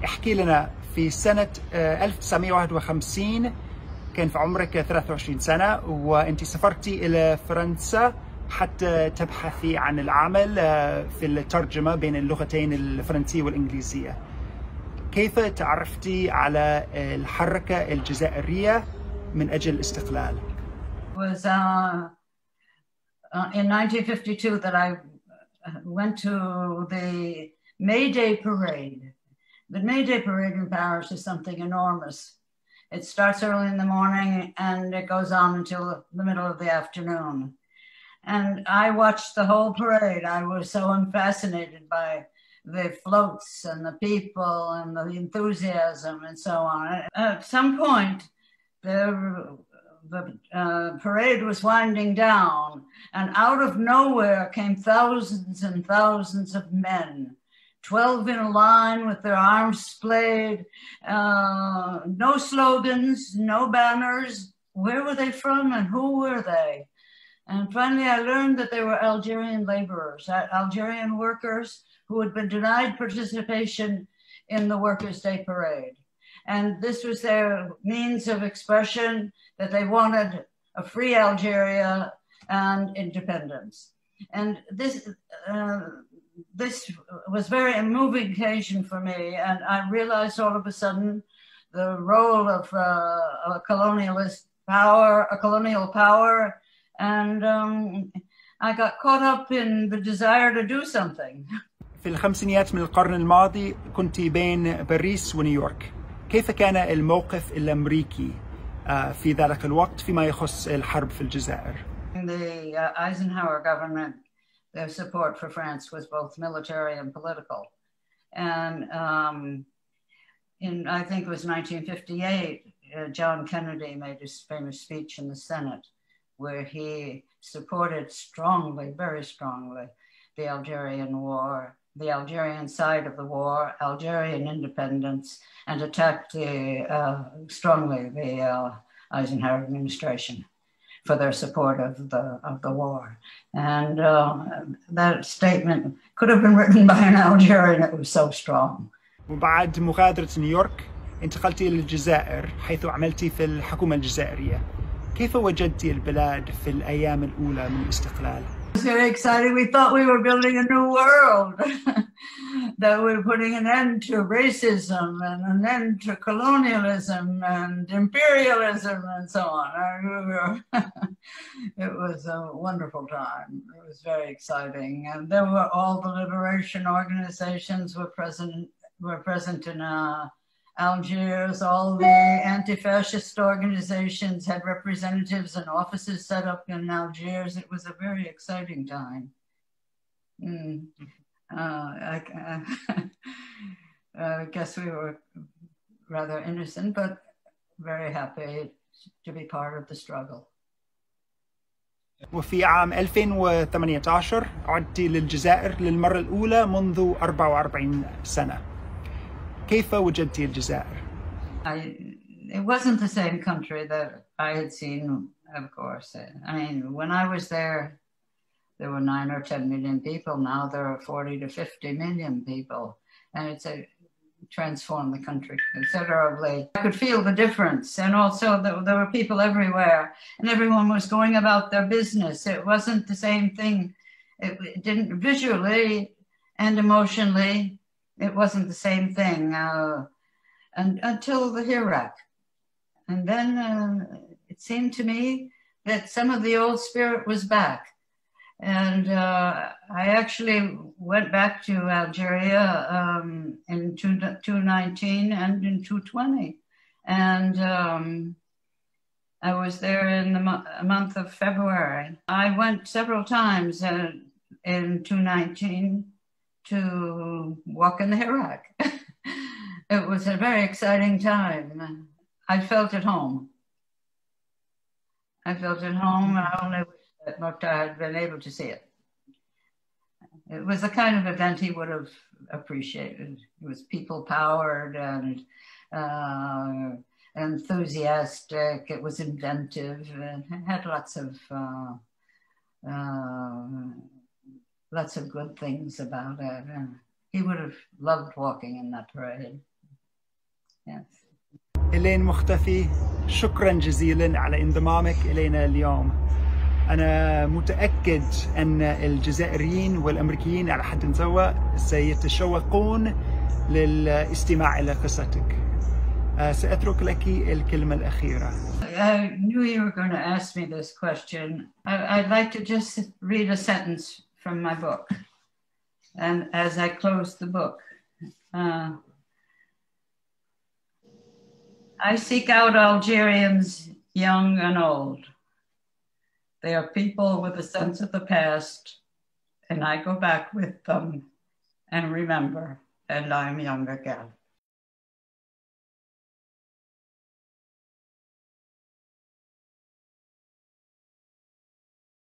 احكي لنا في سنة 1951 كان في عمرك 23 سنة وأنت سافرتي إلى فرنسا حتى تبحثي عن العمل في الترجمة بين اللغتين الفرنسية والإنجليزية. كيف تعرفتي على الحركة الجزائرية من أجل الاستقلال؟ Was in 1952 that I went to the May Day parade. The May Day parade in Paris is something enormous. It starts early in the morning and it goes on until the middle of the afternoon. And I watched the whole parade. I was so fascinated by the floats and the people and the enthusiasm and so on. At some point, the parade was winding down, and out of nowhere came thousands and thousands of men, 12 in a line with their arms splayed, no slogans, no banners. Where were they from and who were they? And finally, I learned that they were Algerian laborers, Algerian workers who had been denied participation in the Workers' Day Parade. And this was their means of expression, that they wanted a free Algeria and independence. And this was very a moving occasion for me. And I realized all of a sudden the role of a colonial power. And I got caught up in the desire to do something. في الخمسينيات من القرن الماضي كنت بين باريس ونيويورك. كيف كان الموقف الأمريكي في ذلك الوقت فيما يخص الحرب في الجزائر؟ The Eisenhower government, their support for France was both military and political. And I think it was 1958, John Kennedy made his famous speech in the Senate where he supported strongly, very strongly, the Algerian war, the Algerian side of the war, Algerian independence, and attacked strongly the Eisenhower administration for their support of the war. And that statement could have been written by an Algerian. It was so strong. وبعد مغادرة نيويورك انتقلتي إلى الجزائر حيث عملتي في الحكومة الجزائرية. كيف وجدتي البلاد في الأيام الأولى من الاستقلال؟ It was very exciting. We thought we were building a new world, that we were putting an end to racism and an end to colonialism and imperialism and so on. It was a wonderful time. It was very exciting. And there were all the liberation organizations were present in Algiers. All the anti-fascist organizations had representatives and offices set up in Algiers. It was a very exciting time. I guess we were rather innocent, but very happy to be part of the struggle. وفي عام 2018 عدت للجزائر للمرة الأولى منذ 44 سنة. كيف وجدتي الجزائر؟ It wasn't the same country that I had seen, of course. I mean, when I was there were 9 or 10 million people. Now there are 40 to 50 million people. And it's transformed the country considerably. I could feel the difference. And also there were people everywhere and everyone was going about their business. It wasn't the same thing. It didn't visually and emotionally. It wasn't the same thing until the Hirak. And then it seemed to me that some of the old spirit was back. And I actually went back to Algeria in 2019 and in 2020. And I was there in the month of February. I went several times in 2019 to walk in the Hirak. It was a very exciting time. I felt at home. I only wish that Mokhtar had been able to see it. It was the kind of event he would have appreciated. It was people-powered and enthusiastic. It was inventive and had lots of good things about it. And he would have loved walking in that parade. Yes. إلين مختفي، شكرا جزيلا على انضمامك إلينا اليوم. أنا متأكد أن الجزائريين والأمريكيين على حد سواء سيتشوقون للاستماع إلى قصتك. سأترك لك الكلمة الأخيرة. I knew you were going to ask me this question. I'd like to just read a sentence from my book. And as I close the book, I seek out Algerians, young and old. They are people with a sense of the past, and I go back with them and remember, and I'm young again.